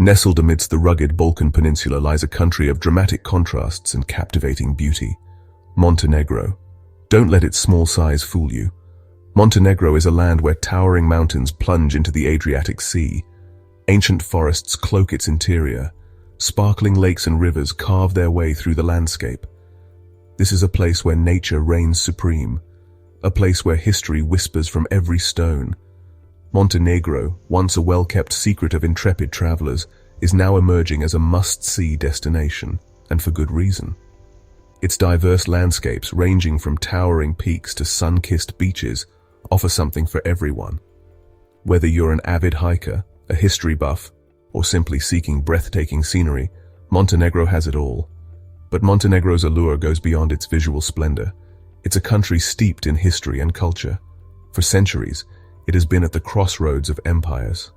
Nestled amidst the rugged Balkan Peninsula lies a country of dramatic contrasts and captivating beauty. Montenegro. Don't let its small size fool you. Montenegro is a land where towering mountains plunge into the Adriatic Sea. Ancient forests cloak its interior. Sparkling lakes and rivers carve their way through the landscape. This is a place where nature reigns supreme, a place where history whispers from every stone. Montenegro, once a well-kept secret of intrepid travelers, is now emerging as a must-see destination, and for good reason. Its diverse landscapes, ranging from towering peaks to sun-kissed beaches, offer something for everyone. Whether you're an avid hiker, a history buff, or simply seeking breathtaking scenery, Montenegro has it all. But Montenegro's allure goes beyond its visual splendor. It's a country steeped in history and culture. For centuries, it has been at the crossroads of empires.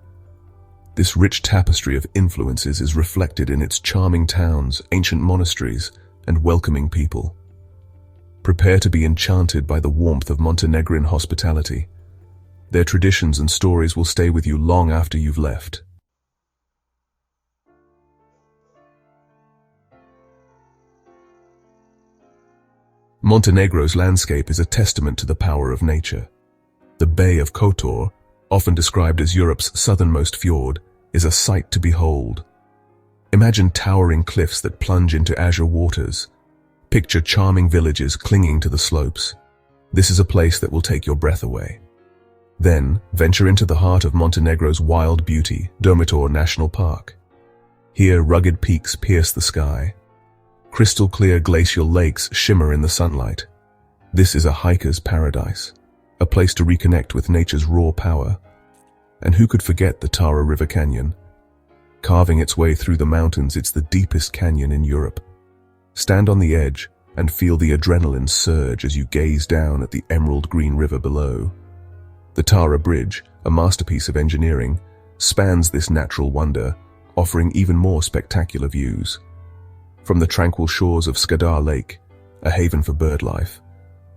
This rich tapestry of influences is reflected in its charming towns, ancient monasteries, and welcoming people. Prepare to be enchanted by the warmth of Montenegrin hospitality. Their traditions and stories will stay with you long after you've left. Montenegro's landscape is a testament to the power of nature. The Bay of Kotor, often described as Europe's southernmost fjord, is a sight to behold. Imagine towering cliffs that plunge into azure waters. Picture charming villages clinging to the slopes. This is a place that will take your breath away. Then, venture into the heart of Montenegro's wild beauty, Durmitor National Park. Here, rugged peaks pierce the sky. Crystal-clear glacial lakes shimmer in the sunlight. This is a hiker's paradise, a place to reconnect with nature's raw power. And who could forget the Tara River Canyon? Carving its way through the mountains, it's the deepest canyon in Europe. Stand on the edge and feel the adrenaline surge as you gaze down at the emerald green river below. The Tara Bridge, a masterpiece of engineering, spans this natural wonder, offering even more spectacular views. From the tranquil shores of Skadar Lake, a haven for birdlife,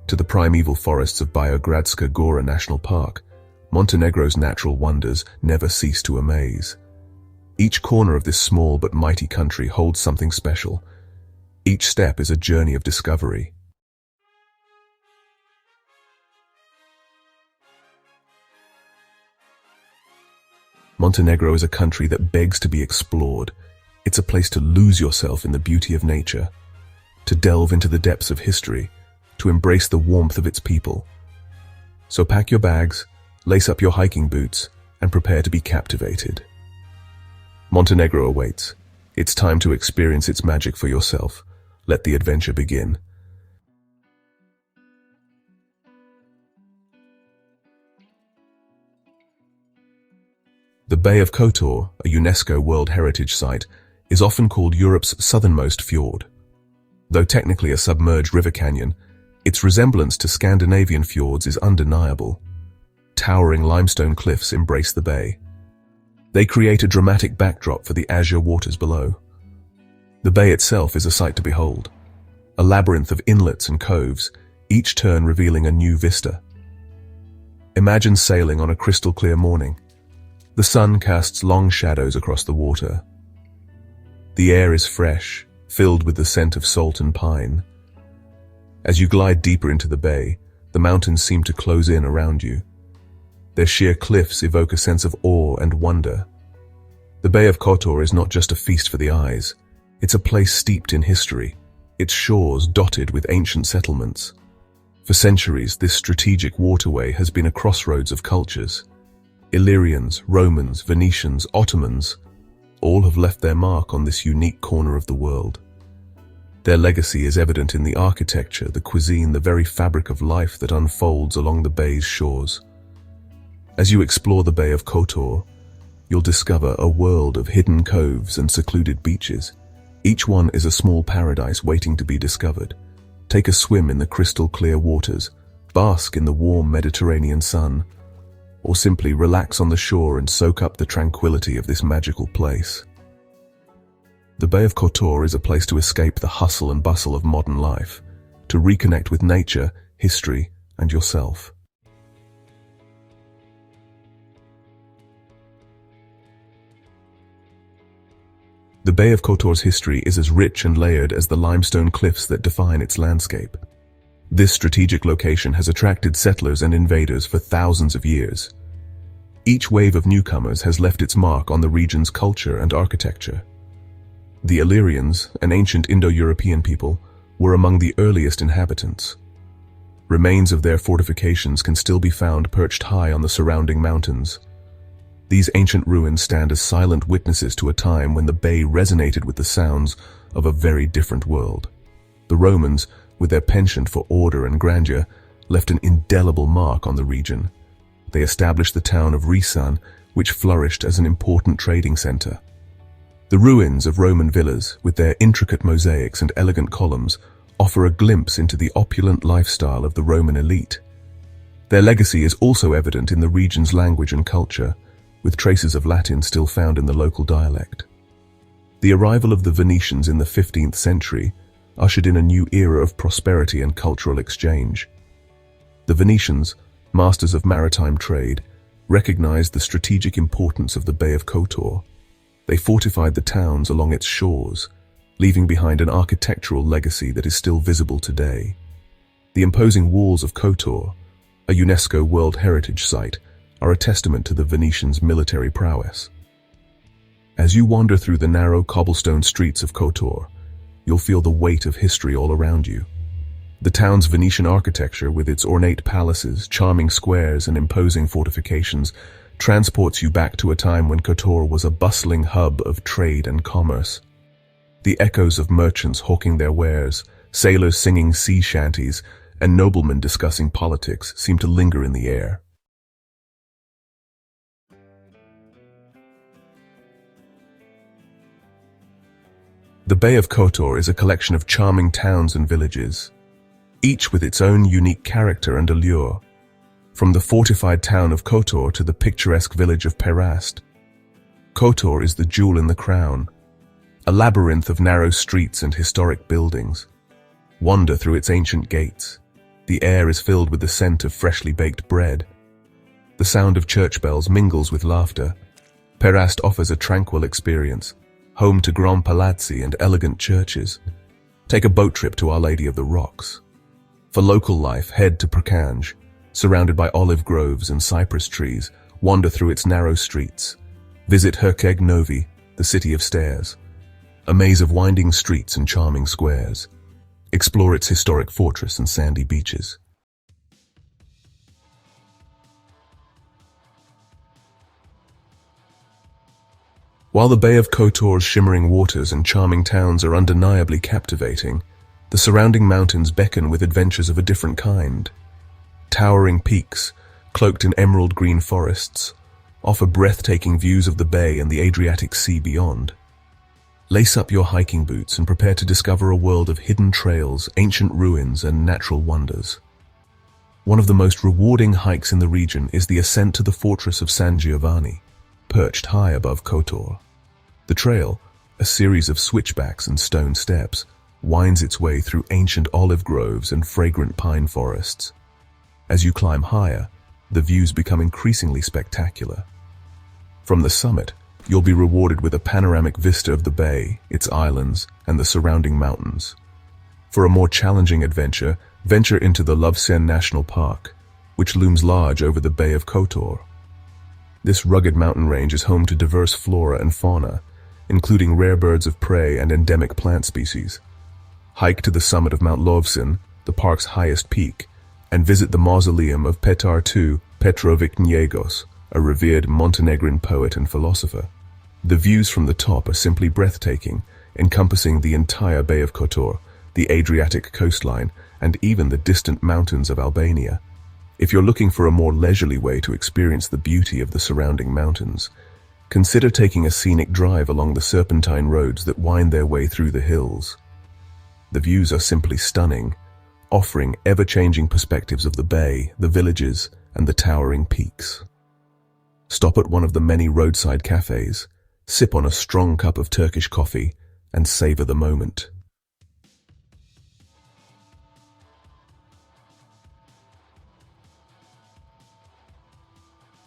to the primeval forests of Biogradska Gora National Park, Montenegro's natural wonders never cease to amaze. Each corner of this small but mighty country holds something special. Each step is a journey of discovery. Montenegro is a country that begs to be explored. It's a place to lose yourself in the beauty of nature, to delve into the depths of history, to embrace the warmth of its people. So pack your bags, lace up your hiking boots, and prepare to be captivated. Montenegro awaits. It's time to experience its magic for yourself. Let the adventure begin. The Bay of Kotor, a UNESCO World Heritage Site, is often called Europe's southernmost fjord. Though technically a submerged river canyon, its resemblance to Scandinavian fjords is undeniable. Towering limestone cliffs embrace the bay. They create a dramatic backdrop for the azure waters below. The bay itself is a sight to behold. A labyrinth of inlets and coves, each turn revealing a new vista. Imagine sailing on a crystal-clear morning. The sun casts long shadows across the water. The air is fresh, filled with the scent of salt and pine. As you glide deeper into the bay, the mountains seem to close in around you. Their sheer cliffs evoke a sense of awe and wonder. The Bay of Kotor is not just a feast for the eyes. It's a place steeped in history, its shores dotted with ancient settlements. For centuries, this strategic waterway has been a crossroads of cultures. Illyrians, Romans, Venetians, Ottomans, all have left their mark on this unique corner of the world. Their legacy is evident in the architecture, the cuisine, the very fabric of life that unfolds along the bay's shores. As you explore the Bay of Kotor, you'll discover a world of hidden coves and secluded beaches. Each one is a small paradise waiting to be discovered. Take a swim in the crystal-clear waters, bask in the warm Mediterranean sun, or simply relax on the shore and soak up the tranquility of this magical place. The Bay of Kotor is a place to escape the hustle and bustle of modern life, to reconnect with nature, history, and yourself. The Bay of Kotor's history is as rich and layered as the limestone cliffs that define its landscape. This strategic location has attracted settlers and invaders for thousands of years. Each wave of newcomers has left its mark on the region's culture and architecture. The Illyrians, an ancient Indo-European people, were among the earliest inhabitants. Remains of their fortifications can still be found perched high on the surrounding mountains. These ancient ruins stand as silent witnesses to a time when the bay resonated with the sounds of a very different world. The Romans, with their penchant for order and grandeur, left an indelible mark on the region. They established the town of Risan, which flourished as an important trading center. The ruins of Roman villas, with their intricate mosaics and elegant columns, offer a glimpse into the opulent lifestyle of the Roman elite. Their legacy is also evident in the region's language and culture, with traces of Latin still found in the local dialect. The arrival of the Venetians in the 15th century ushered in a new era of prosperity and cultural exchange. The Venetians, masters of maritime trade, recognized the strategic importance of the Bay of Kotor. They fortified the towns along its shores, leaving behind an architectural legacy that is still visible today. The imposing walls of Kotor, a UNESCO World Heritage Site, are a testament to the Venetians' military prowess. As you wander through the narrow cobblestone streets of Kotor, you'll feel the weight of history all around you. The town's Venetian architecture, with its ornate palaces, charming squares, and imposing fortifications, transports you back to a time when Kotor was a bustling hub of trade and commerce. The echoes of merchants hawking their wares, sailors singing sea shanties, and noblemen discussing politics seem to linger in the air. The Bay of Kotor is a collection of charming towns and villages, each with its own unique character and allure. From the fortified town of Kotor to the picturesque village of Perast, Kotor is the jewel in the crown, a labyrinth of narrow streets and historic buildings. Wander through its ancient gates. The air is filled with the scent of freshly baked bread. The sound of church bells mingles with laughter. Perast offers a tranquil experience, home to grand palazzi and elegant churches. Take a boat trip to Our Lady of the Rocks. For local life, head to Prakanj, surrounded by olive groves and cypress trees. Wander through its narrow streets. Visit Herceg Novi, the city of stairs, a maze of winding streets and charming squares. Explore its historic fortress and sandy beaches. While the Bay of Kotor's shimmering waters and charming towns are undeniably captivating, the surrounding mountains beckon with adventures of a different kind. Towering peaks, cloaked in emerald green forests, offer breathtaking views of the bay and the Adriatic Sea beyond. Lace up your hiking boots and prepare to discover a world of hidden trails, ancient ruins, and natural wonders. One of the most rewarding hikes in the region is the ascent to the fortress of San Giovanni, perched high above Kotor. The trail, a series of switchbacks and stone steps, winds its way through ancient olive groves and fragrant pine forests. As you climb higher, the views become increasingly spectacular. From the summit, you'll be rewarded with a panoramic vista of the bay, its islands, and the surrounding mountains. For a more challenging adventure, venture into the Lovsen National Park, which looms large over the Bay of Kotor. This rugged mountain range is home to diverse flora and fauna, including rare birds of prey and endemic plant species. Hike to the summit of Mount Lovsen, the park's highest peak, and visit the mausoleum of Petar II Petrovic Njegos, a revered Montenegrin poet and philosopher. The views from the top are simply breathtaking, encompassing the entire Bay of Kotor, the Adriatic coastline, and even the distant mountains of Albania. If you're looking for a more leisurely way to experience the beauty of the surrounding mountains, consider taking a scenic drive along the serpentine roads that wind their way through the hills. The views are simply stunning, offering ever-changing perspectives of the bay, the villages, and the towering peaks. Stop at one of the many roadside cafes, sip on a strong cup of Turkish coffee, and savor the moment.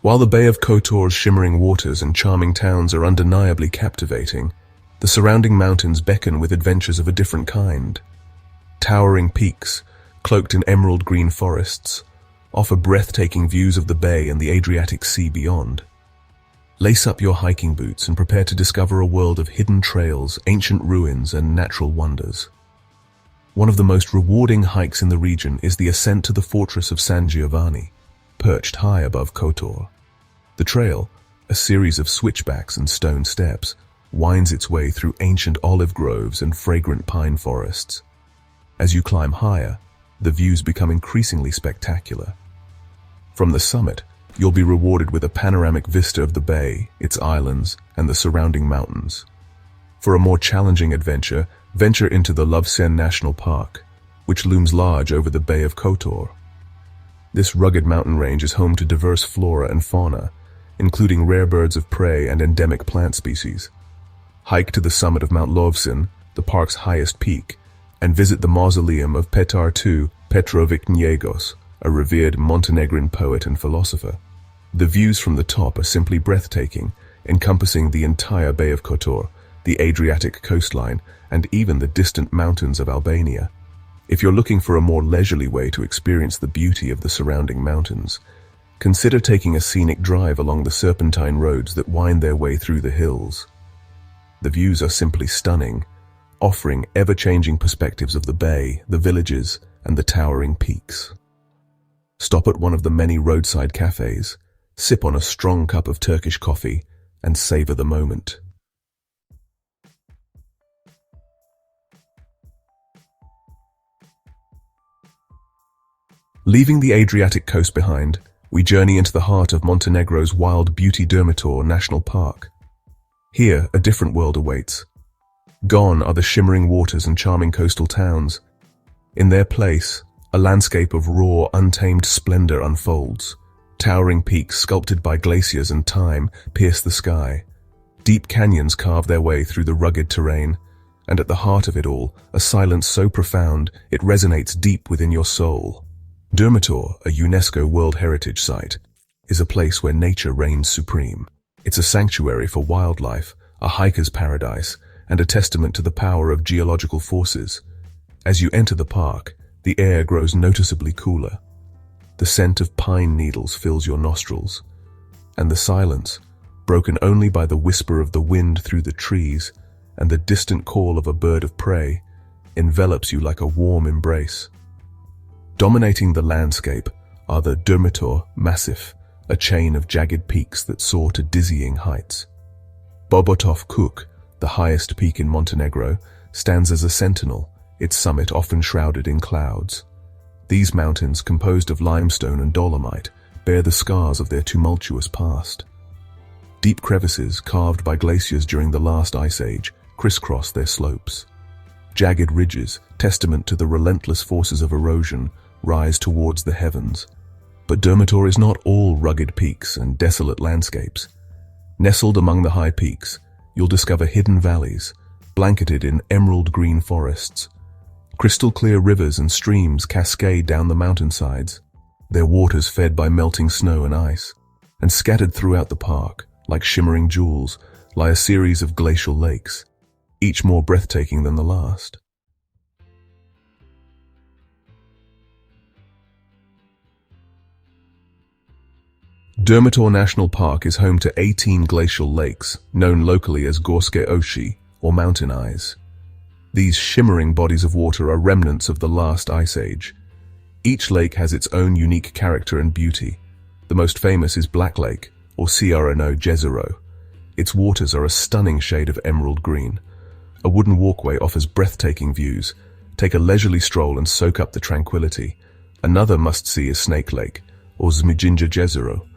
While the Bay of Kotor's shimmering waters and charming towns are undeniably captivating, The surrounding mountains beckon with adventures of a different kind. Towering peaks, cloaked in emerald green forests, offer breathtaking views of the bay and the Adriatic Sea beyond. Lace up your hiking boots and prepare to discover a world of hidden trails, ancient ruins, and natural wonders. One of the most rewarding hikes in the region is the ascent to the fortress of San Giovanni, perched high above Kotor. The trail, a series of switchbacks and stone steps, winds its way through ancient olive groves and fragrant pine forests. As you climb higher, the views become increasingly spectacular. From the summit, you'll be rewarded with a panoramic vista of the bay, its islands, and the surrounding mountains. For a more challenging adventure, venture into the Lovsen National Park, which looms large over the Bay of Kotor. This rugged mountain range is home to diverse flora and fauna, including rare birds of prey and endemic plant species. Hike to the summit of Mount Lovsen, the park's highest peak, and visit the mausoleum of Petar II Petrović Njegos, a revered Montenegrin poet and philosopher. The views from the top are simply breathtaking, encompassing the entire Bay of Kotor, the Adriatic coastline, and even the distant mountains of Albania. If you're looking for a more leisurely way to experience the beauty of the surrounding mountains, consider taking a scenic drive along the serpentine roads that wind their way through the hills. The views are simply stunning, offering ever-changing perspectives of the bay, the villages, and the towering peaks. Stop at one of the many roadside cafes, sip on a strong cup of Turkish coffee, and savor the moment. Leaving the Adriatic coast behind, we journey into the heart of Montenegro's wild beauty Durmitor National Park. Here, a different world awaits. Gone are the shimmering waters and charming coastal towns. In their place, a landscape of raw, untamed splendor unfolds. Towering peaks sculpted by glaciers and time pierce the sky. Deep canyons carve their way through the rugged terrain, and at the heart of it all, a silence so profound it resonates deep within your soul. Durmitor, a UNESCO World Heritage Site, is a place where nature reigns supreme. It's a sanctuary for wildlife, a hiker's paradise, and a testament to the power of geological forces. As you enter the park, the air grows noticeably cooler. The scent of pine needles fills your nostrils, and the silence, broken only by the whisper of the wind through the trees and the distant call of a bird of prey, envelops you like a warm embrace. Dominating the landscape are the Durmitor Massif, a chain of jagged peaks that soar to dizzying heights. Bobotov Kuk, the highest peak in Montenegro, stands as a sentinel, its summit often shrouded in clouds. These mountains, composed of limestone and dolomite, bear the scars of their tumultuous past. Deep crevices, carved by glaciers during the last ice age, crisscross their slopes. Jagged ridges, testament to the relentless forces of erosion, rise towards the heavens. But Durmitor is not all rugged peaks and desolate landscapes. Nestled among the high peaks, you'll discover hidden valleys, blanketed in emerald green forests. Crystal-clear rivers and streams cascade down the mountainsides, their waters fed by melting snow and ice. And scattered throughout the park, like shimmering jewels, lie a series of glacial lakes, each more breathtaking than the last. Durmitor National Park is home to 18 glacial lakes, known locally as Gorske Oshi, or mountain eyes. These shimmering bodies of water are remnants of the last ice age. Each lake has its own unique character and beauty. The most famous is Black Lake, or Crno Jezero. Its waters are a stunning shade of emerald green. A wooden walkway offers breathtaking views. Take a leisurely stroll and soak up the tranquility. Another must-see is Snake Lake, or Zmijinja Jezero.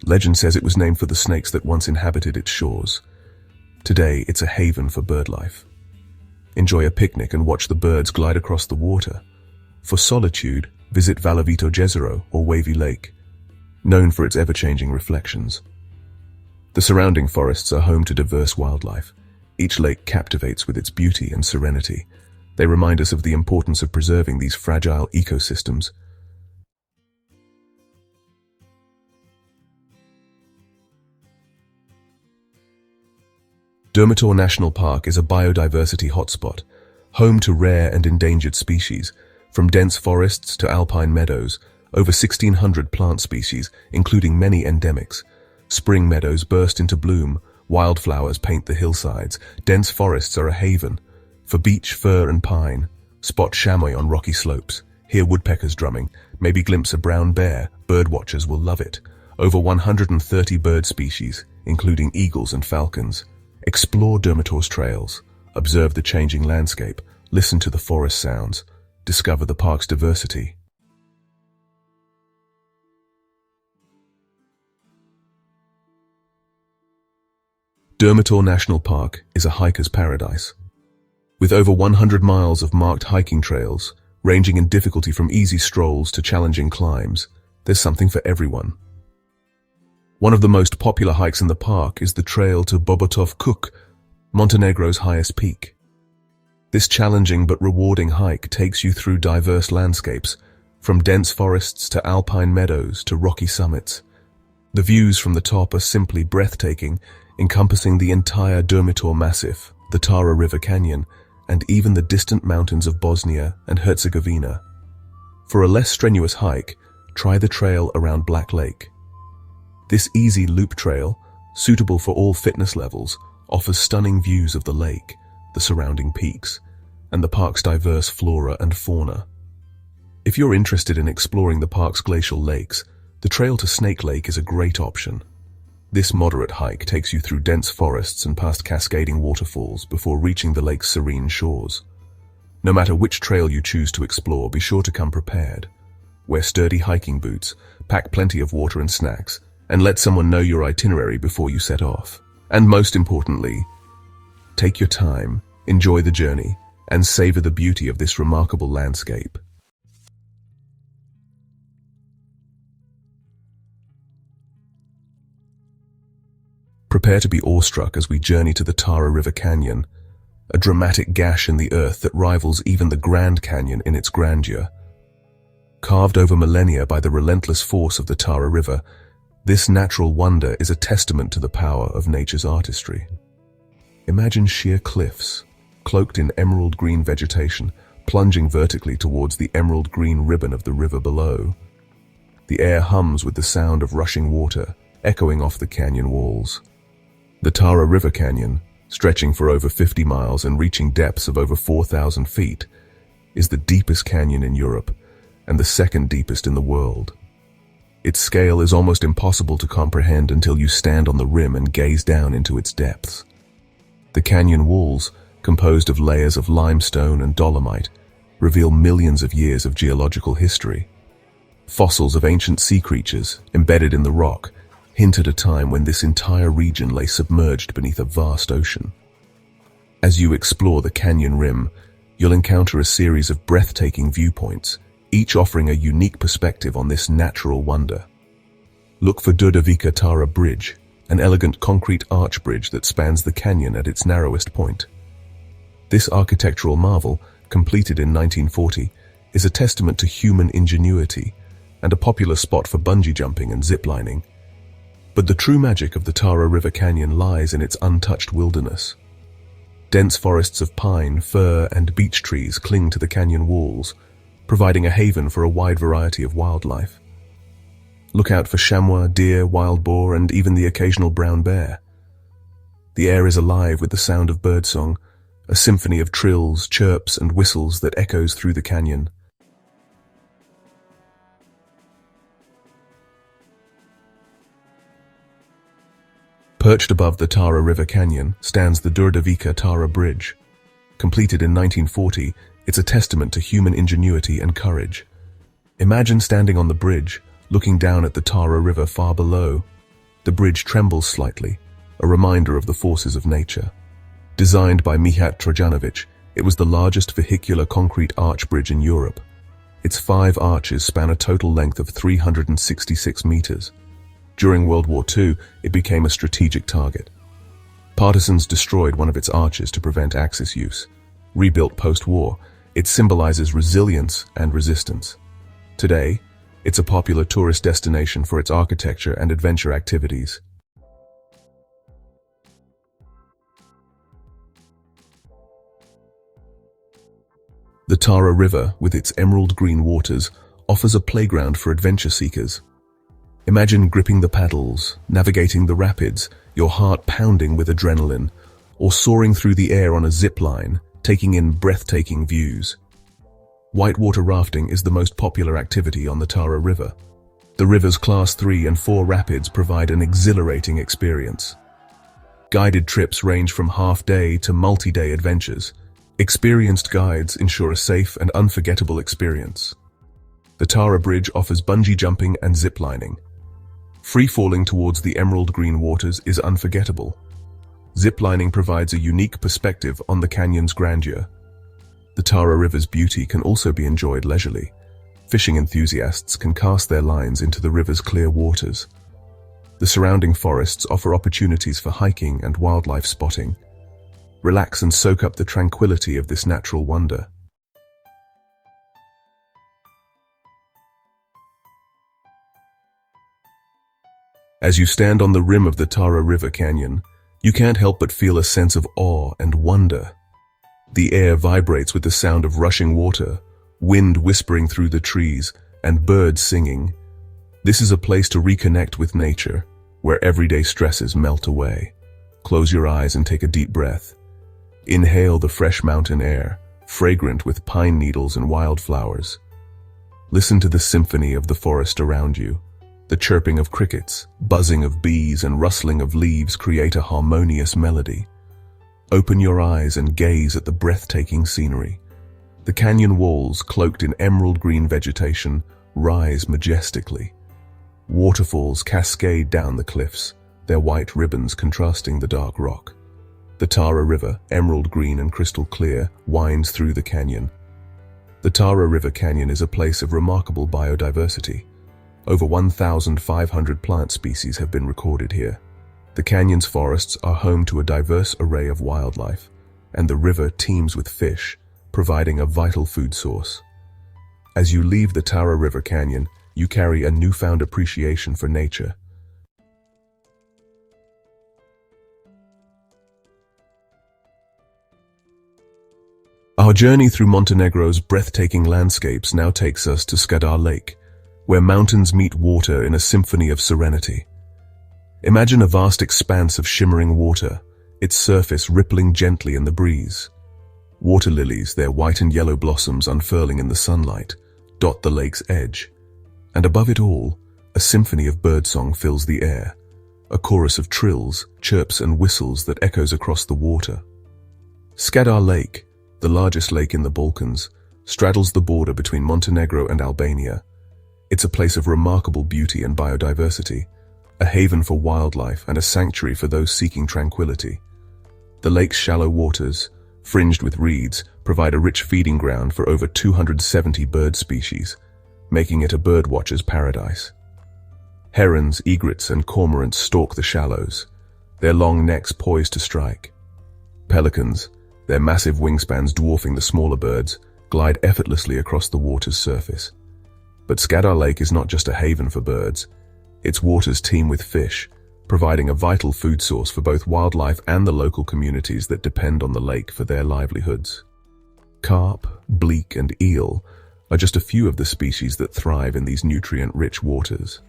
Legend says it was named for the snakes that once inhabited its shores. Today, it's a haven for birdlife. Enjoy a picnic and watch the birds glide across the water. For solitude, visit Valovito Jezero, or Wavy Lake, known for its ever-changing reflections. The surrounding forests are home to diverse wildlife. Each lake captivates with its beauty and serenity. They remind us of the importance of preserving these fragile ecosystems. Durmitor National Park is a biodiversity hotspot, home to rare and endangered species, from dense forests to alpine meadows, over 1,600 plant species, including many endemics. Spring meadows burst into bloom, wildflowers paint the hillsides, dense forests are a haven for beech, fir and pine. Spot chamois on rocky slopes, hear woodpeckers drumming, maybe glimpse a brown bear. Birdwatchers will love it. Over 130 bird species, including eagles and falcons. Explore Durmitor's trails, observe the changing landscape, listen to the forest sounds, discover the park's diversity. Durmitor National Park is a hiker's paradise. With over 100 miles of marked hiking trails, ranging in difficulty from easy strolls to challenging climbs, there's something for everyone. One of the most popular hikes in the park is the trail to Bobotov Kuk, Montenegro's highest peak. This challenging but rewarding hike takes you through diverse landscapes, from dense forests to alpine meadows to rocky summits. The views from the top are simply breathtaking, encompassing the entire Durmitor Massif, the Tara River Canyon, and even the distant mountains of Bosnia and Herzegovina. For a less strenuous hike, try the trail around Black Lake. This easy loop trail, suitable for all fitness levels, offers stunning views of the lake, the surrounding peaks, and the park's diverse flora and fauna. If you're interested in exploring the park's glacial lakes, the trail to Snake Lake is a great option. This moderate hike takes you through dense forests and past cascading waterfalls before reaching the lake's serene shores. No matter which trail you choose to explore, be sure to come prepared. Wear sturdy hiking boots, pack plenty of water and snacks, and let someone know your itinerary before you set off. And most importantly, take your time, enjoy the journey, and savor the beauty of this remarkable landscape. Prepare to be awestruck as we journey to the Tara River Canyon, a dramatic gash in the earth that rivals even the Grand Canyon in its grandeur. Carved over millennia by the relentless force of the Tara River, this natural wonder is a testament to the power of nature's artistry. Imagine sheer cliffs, cloaked in emerald green vegetation, plunging vertically towards the emerald green ribbon of the river below. The air hums with the sound of rushing water, echoing off the canyon walls. The Tara River Canyon, stretching for over 50 miles and reaching depths of over 4,000 feet, is the deepest canyon in Europe and the second deepest in the world. Its scale is almost impossible to comprehend until you stand on the rim and gaze down into its depths. The canyon walls, composed of layers of limestone and dolomite, reveal millions of years of geological history. Fossils of ancient sea creatures, embedded in the rock, hint at a time when this entire region lay submerged beneath a vast ocean. As you explore the canyon rim, you'll encounter a series of breathtaking viewpoints, each offering a unique perspective on this natural wonder. Look for Durmitor Tara Bridge, an elegant concrete arch bridge that spans the canyon at its narrowest point. This architectural marvel, completed in 1940, is a testament to human ingenuity and a popular spot for bungee jumping and ziplining. But the true magic of the Tara River Canyon lies in its untouched wilderness. Dense forests of pine, fir, and beech trees cling to the canyon walls, providing a haven for a wide variety of wildlife. Look out for chamois, deer, wild boar, and even the occasional brown bear. The air is alive with the sound of birdsong, a symphony of trills, chirps, and whistles that echoes through the canyon. Perched above the Tara River Canyon stands the Durmitor Tara Bridge. Completed in 1940, it's a testament to human ingenuity and courage. Imagine standing on the bridge, looking down at the Tara River far below. The bridge trembles slightly, a reminder of the forces of nature. Designed by Mijat Trojanovic, it was the largest vehicular concrete arch bridge in Europe. Its 5 arches span a total length of 366 meters. During World War II, it became a strategic target. Partisans destroyed one of its arches to prevent Axis use. Rebuilt post-war, it symbolizes resilience and resistance. Today, it's a popular tourist destination for its architecture and adventure activities. The Tara River, with its emerald green waters, offers a playground for adventure seekers. Imagine gripping the paddles, navigating the rapids, your heart pounding with adrenaline, or soaring through the air on a zip line, taking in breathtaking views. Whitewater rafting is the most popular activity on the Tara River. The river's Class 3 and 4 rapids provide an exhilarating experience. Guided trips range from half-day to multi-day adventures. Experienced guides ensure a safe and unforgettable experience. The Tara Bridge offers bungee jumping and zip lining. Free-falling towards the emerald green waters is unforgettable. Zip lining provides a unique perspective on the canyon's grandeur. The Tara River's beauty can also be enjoyed leisurely. Fishing enthusiasts can cast their lines into the river's clear waters. The surrounding forests offer opportunities for hiking and wildlife spotting. Relax and soak up the tranquility of this natural wonder. As you stand on the rim of the Tara River Canyon, you can't help but feel a sense of awe and wonder. The air vibrates with the sound of rushing water, wind whispering through the trees, and birds singing. This is a place to reconnect with nature, where everyday stresses melt away. Close your eyes and take a deep breath. Inhale the fresh mountain air, fragrant with pine needles and wildflowers. Listen to the symphony of the forest around you. The chirping of crickets, buzzing of bees, and rustling of leaves create a harmonious melody. Open your eyes and gaze at the breathtaking scenery. The canyon walls, cloaked in emerald green vegetation, rise majestically. Waterfalls cascade down the cliffs, their white ribbons contrasting the dark rock. The Tara River, emerald green and crystal clear, winds through the canyon. The Tara River Canyon is a place of remarkable biodiversity. Over 1,500 plant species have been recorded here. The canyon's forests are home to a diverse array of wildlife, and the river teems with fish, providing a vital food source. As you leave the Tara River Canyon, you carry a newfound appreciation for nature. Our journey through Montenegro's breathtaking landscapes now takes us to Skadar Lake, where mountains meet water in a symphony of serenity. Imagine a vast expanse of shimmering water, its surface rippling gently in the breeze. Water lilies, their white and yellow blossoms unfurling in the sunlight, dot the lake's edge. And above it all, a symphony of birdsong fills the air, a chorus of trills, chirps and whistles that echoes across the water. Skadar Lake, the largest lake in the Balkans, straddles the border between Montenegro and Albania. It's a place of remarkable beauty and biodiversity, a haven for wildlife and a sanctuary for those seeking tranquility. The lake's shallow waters, fringed with reeds, provide a rich feeding ground for over 270 bird species, making it a birdwatcher's paradise. Herons, egrets, and cormorants stalk the shallows, their long necks poised to strike. Pelicans, their massive wingspans dwarfing the smaller birds, glide effortlessly across the water's surface. But Skadar Lake is not just a haven for birds. Its waters teem with fish, providing a vital food source for both wildlife and the local communities that depend on the lake for their livelihoods. Carp, bleak, and eel are just a few of the species that thrive in these nutrient-rich waters.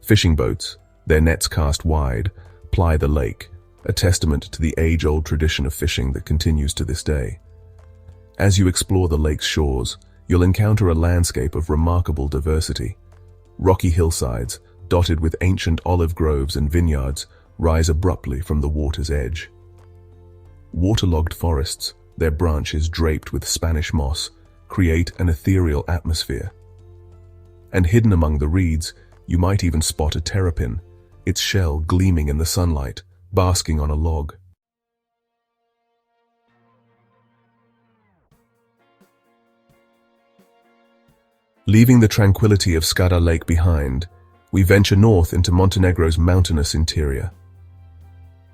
Fishing boats, their nets cast wide, ply the lake, a testament to the age-old tradition of fishing that continues to this day. As you explore the lake's shores, you'll encounter a landscape of remarkable diversity. Rocky hillsides, dotted with ancient olive groves and vineyards, rise abruptly from the water's edge. Waterlogged forests, their branches draped with Spanish moss, create an ethereal atmosphere. And hidden among the reeds, you might even spot a terrapin, its shell gleaming in the sunlight, basking on a log. Leaving the tranquility of Skadar Lake behind, we venture north into Montenegro's mountainous interior.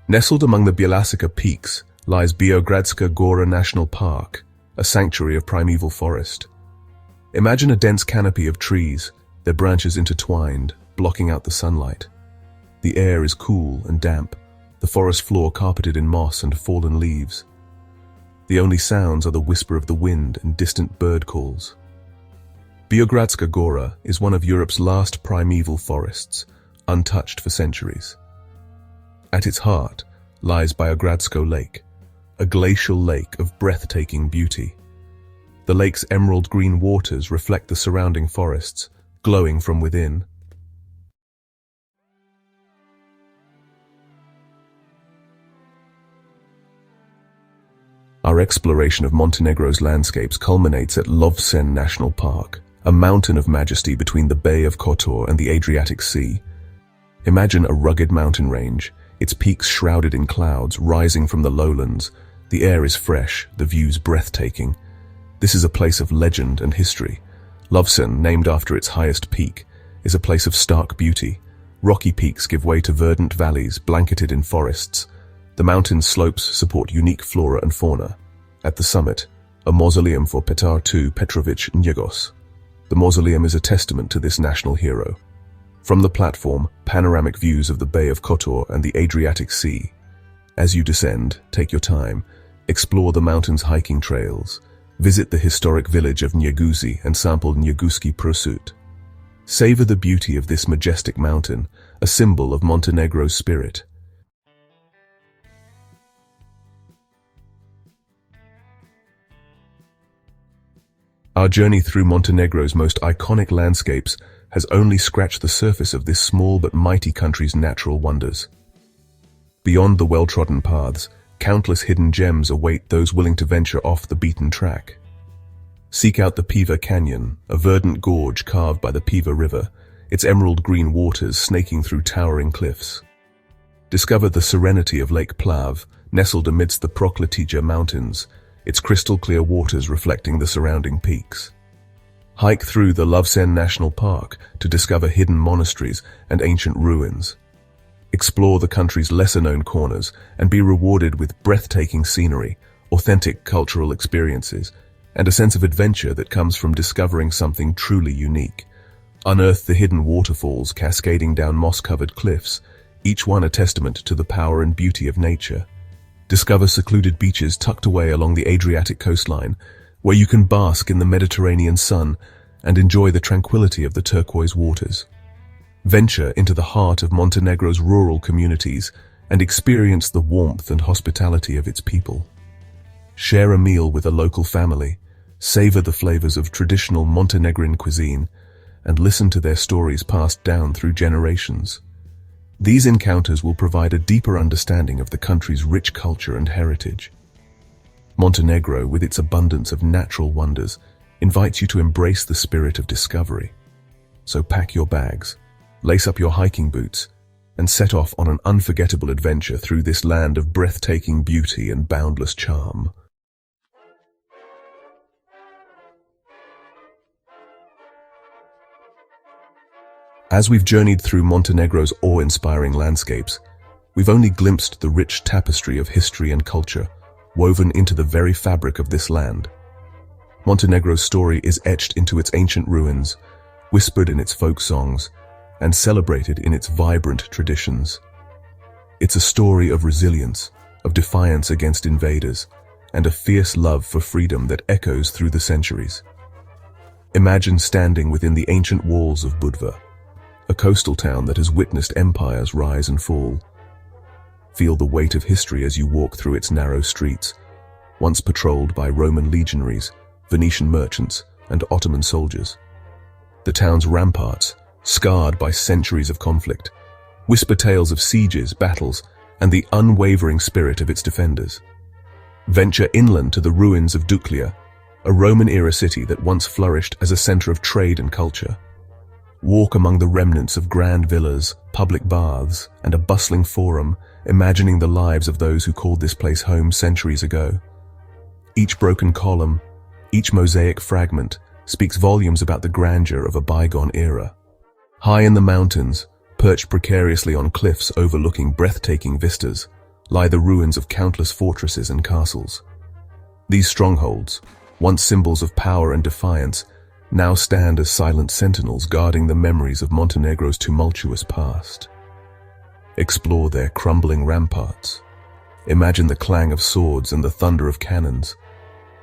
Nestled among the Bjelašnica peaks lies Biogradska Gora National Park, a sanctuary of primeval forest. Imagine a dense canopy of trees, their branches intertwined, blocking out the sunlight. The air is cool and damp, the forest floor carpeted in moss and fallen leaves. The only sounds are the whisper of the wind and distant bird calls. Biogradska Gora is one of Europe's last primeval forests, untouched for centuries. At its heart lies Biogradsko Lake, a glacial lake of breathtaking beauty. The lake's emerald green waters reflect the surrounding forests, glowing from within. Our exploration of Montenegro's landscapes culminates at Lovćen National Park, a mountain of majesty between the Bay of Kotor and the Adriatic Sea. Imagine a rugged mountain range, its peaks shrouded in clouds rising from the lowlands. The air is fresh, the views breathtaking. This is a place of legend and history. Lovćen, named after its highest peak, is a place of stark beauty. Rocky peaks give way to verdant valleys blanketed in forests. The mountain's slopes support unique flora and fauna. At the summit, a mausoleum for Petar II Petrović Njegos. The mausoleum is a testament to this national hero. From the platform, panoramic views of the Bay of Kotor and the Adriatic Sea. As you descend, take your time, explore the mountain's hiking trails, visit the historic village of Njeguzi and sample Njeguski prosciutto. Savor the beauty of this majestic mountain, a symbol of Montenegro's spirit. Our journey through Montenegro's most iconic landscapes has only scratched the surface of this small but mighty country's natural wonders. Beyond the well-trodden paths, countless hidden gems await those willing to venture off the beaten track. Seek out the Piva Canyon, a verdant gorge carved by the Piva River, its emerald green waters snaking through towering cliffs. Discover the serenity of Lake Plav, nestled amidst the Proklitija Mountains, its crystal-clear waters reflecting the surrounding peaks. Hike through the Lovćen National Park to discover hidden monasteries and ancient ruins. Explore the country's lesser-known corners and be rewarded with breathtaking scenery, authentic cultural experiences, and a sense of adventure that comes from discovering something truly unique. Unearth the hidden waterfalls cascading down moss-covered cliffs, each one a testament to the power and beauty of nature. Discover secluded beaches tucked away along the Adriatic coastline, where you can bask in the Mediterranean sun and enjoy the tranquility of the turquoise waters. Venture into the heart of Montenegro's rural communities and experience the warmth and hospitality of its people. Share a meal with a local family, savor the flavors of traditional Montenegrin cuisine, and listen to their stories passed down through generations. These encounters will provide a deeper understanding of the country's rich culture and heritage. Montenegro, with its abundance of natural wonders, invites you to embrace the spirit of discovery. So pack your bags, lace up your hiking boots, and set off on an unforgettable adventure through this land of breathtaking beauty and boundless charm. As we've journeyed through Montenegro's awe-inspiring landscapes, we've only glimpsed the rich tapestry of history and culture, woven into the very fabric of this land. Montenegro's story is etched into its ancient ruins, whispered in its folk songs, and celebrated in its vibrant traditions. It's a story of resilience, of defiance against invaders, and a fierce love for freedom that echoes through the centuries. Imagine standing within the ancient walls of Budva, a coastal town that has witnessed empires rise and fall. Feel the weight of history as you walk through its narrow streets, once patrolled by Roman legionaries, Venetian merchants, and Ottoman soldiers. The town's ramparts, scarred by centuries of conflict, whisper tales of sieges, battles, and the unwavering spirit of its defenders. Venture inland to the ruins of Duklja, a Roman-era city that once flourished as a center of trade and culture. Walk among the remnants of grand villas, public baths, and a bustling forum, imagining the lives of those who called this place home centuries ago. Each broken column, each mosaic fragment, speaks volumes about the grandeur of a bygone era. High in the mountains, perched precariously on cliffs overlooking breathtaking vistas, lie the ruins of countless fortresses and castles. These strongholds, once symbols of power and defiance, now stand as silent sentinels guarding the memories of Montenegro's tumultuous past. Explore their crumbling ramparts, Imagine the clang of swords and the thunder of cannons,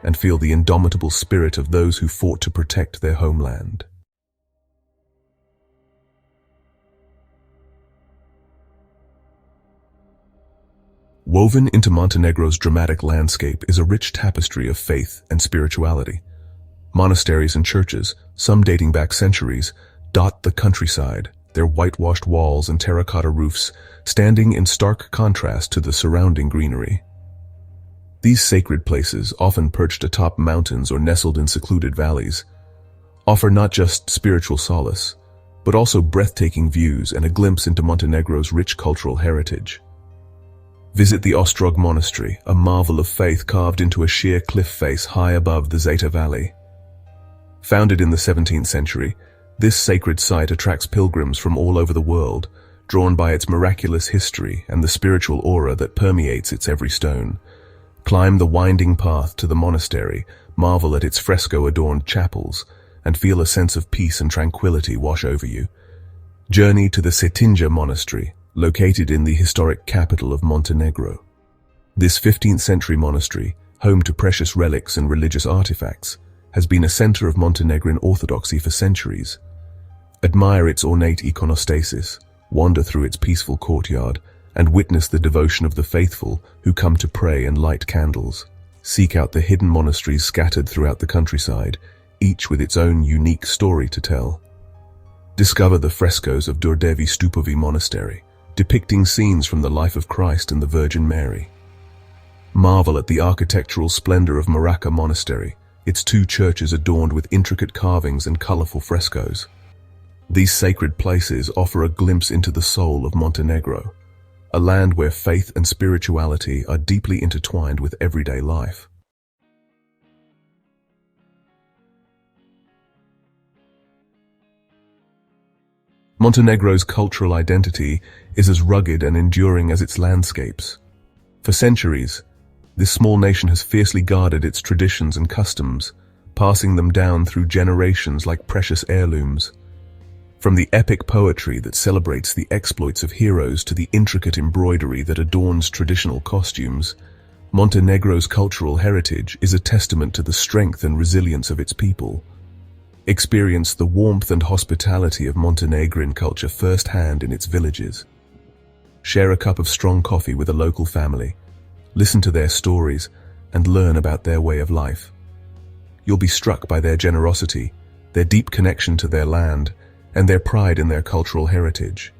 and feel the indomitable spirit of those who fought to protect their homeland. Woven into Montenegro's dramatic landscape is a rich tapestry of faith and spirituality. Monasteries and churches, some dating back centuries, dot the countryside, their whitewashed walls and terracotta roofs standing in stark contrast to the surrounding greenery. These sacred places, often perched atop mountains or nestled in secluded valleys, offer not just spiritual solace, but also breathtaking views and a glimpse into Montenegro's rich cultural heritage. Visit the Ostrog Monastery, a marvel of faith carved into a sheer cliff face high above the Zeta Valley. Founded in the 17th century, this sacred site attracts pilgrims from all over the world, drawn by its miraculous history and the spiritual aura that permeates its every stone. Climb the winding path to the monastery, marvel at its fresco-adorned chapels, and feel a sense of peace and tranquility wash over you. Journey to the Cetinja Monastery, located in the historic capital of Montenegro. This 15th century monastery, home to precious relics and religious artifacts, has been a center of Montenegrin orthodoxy for centuries. Admire its ornate iconostasis, wander through its peaceful courtyard, and witness the devotion of the faithful who come to pray and light candles. Seek out the hidden monasteries scattered throughout the countryside, each with its own unique story to tell. Discover the frescoes of Đurđevi Stupovi Monastery, depicting scenes from the life of Christ and the Virgin Mary. Marvel at the architectural splendor of Maraca Monastery, its two churches adorned with intricate carvings and colorful frescoes. These sacred places offer a glimpse into the soul of Montenegro, a land where faith and spirituality are deeply intertwined with everyday life. Montenegro's cultural identity is as rugged and enduring as its landscapes. For centuries, this small nation has fiercely guarded its traditions and customs, passing them down through generations like precious heirlooms. From the epic poetry that celebrates the exploits of heroes to the intricate embroidery that adorns traditional costumes, Montenegro's cultural heritage is a testament to the strength and resilience of its people. Experience the warmth and hospitality of Montenegrin culture firsthand in its villages. Share a cup of strong coffee with a local family, listen to their stories, and learn about their way of life. You'll be struck by their generosity, their deep connection to their land, and their pride in their cultural heritage.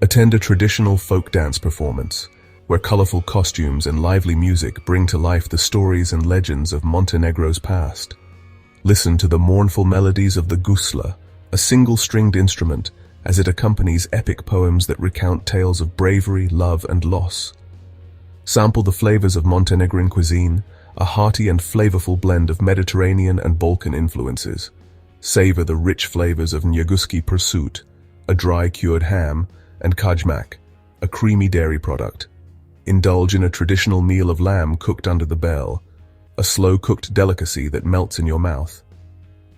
Attend a traditional folk dance performance, where colorful costumes and lively music bring to life the stories and legends of Montenegro's past. Listen to the mournful melodies of the gusla, a single-stringed instrument, as it accompanies epic poems that recount tales of bravery, love, and loss. Sample the flavors of Montenegrin cuisine, a hearty and flavorful blend of Mediterranean and Balkan influences. Savor the rich flavors of Njeguški prsut, a dry-cured ham, and kajmak, a creamy dairy product. Indulge in a traditional meal of lamb cooked under the bell, a slow-cooked delicacy that melts in your mouth.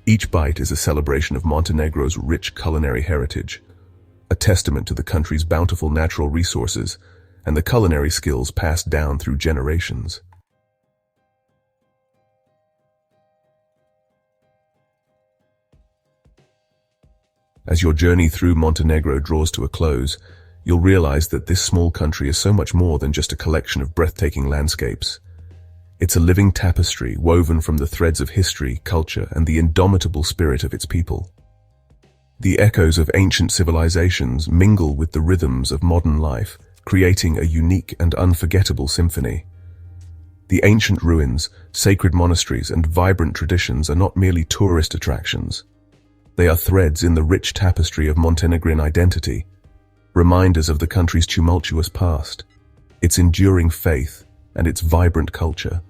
Each bite is a celebration of Montenegro's rich culinary heritage, a testament to the country's bountiful natural resources and the culinary skills passed down through generations. As your journey through Montenegro draws to a close, you'll realize that this small country is so much more than just a collection of breathtaking landscapes. It's a living tapestry woven from the threads of history, culture, and the indomitable spirit of its people. The echoes of ancient civilizations mingle with the rhythms of modern life, creating a unique and unforgettable symphony. The ancient ruins, sacred monasteries, and vibrant traditions are not merely tourist attractions. They are threads in the rich tapestry of Montenegrin identity, reminders of the country's tumultuous past, its enduring faith, and its vibrant culture.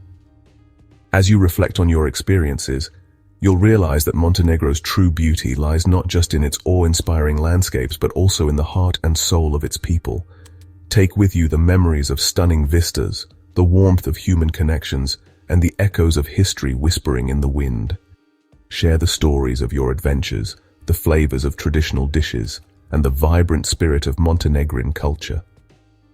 As you reflect on your experiences, you'll realize that Montenegro's true beauty lies not just in its awe-inspiring landscapes, but also in the heart and soul of its people. Take with you the memories of stunning vistas, the warmth of human connections, and the echoes of history whispering in the wind. Share the stories of your adventures, the flavors of traditional dishes, and the vibrant spirit of Montenegrin culture.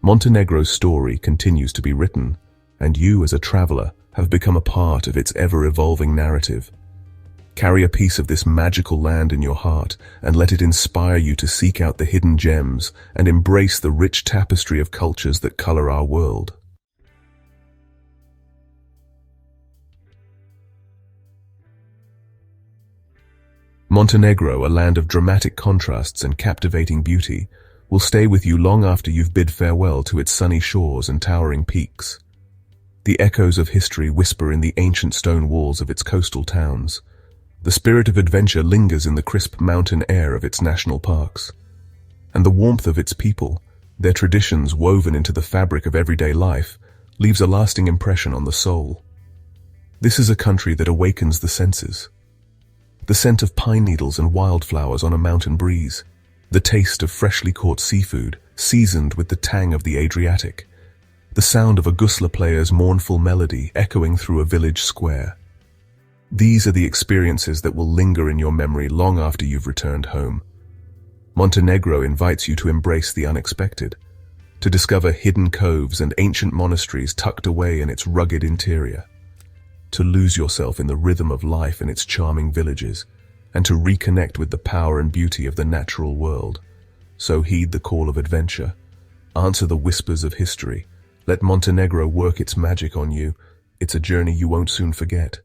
Montenegro's story continues to be written, and you as a traveler have become a part of its ever-evolving narrative. Carry a piece of this magical land in your heart and let it inspire you to seek out the hidden gems and embrace the rich tapestry of cultures that color our world. Montenegro, a land of dramatic contrasts and captivating beauty, will stay with you long after you've bid farewell to its sunny shores and towering peaks. The echoes of history whisper in the ancient stone walls of its coastal towns. The spirit of adventure lingers in the crisp mountain air of its national parks. And the warmth of its people, their traditions woven into the fabric of everyday life, leaves a lasting impression on the soul. This is a country that awakens the senses. The scent of pine needles and wildflowers on a mountain breeze, the taste of freshly caught seafood, seasoned with the tang of the Adriatic, the sound of a gusla player's mournful melody echoing through a village square. These are the experiences that will linger in your memory long after you've returned home. Montenegro invites you to embrace the unexpected, to discover hidden coves and ancient monasteries tucked away in its rugged interior, to lose yourself in the rhythm of life in its charming villages, and to reconnect with the power and beauty of the natural world. So heed the call of adventure. Answer the whispers of history. Let Montenegro work its magic on you. It's a journey you won't soon forget.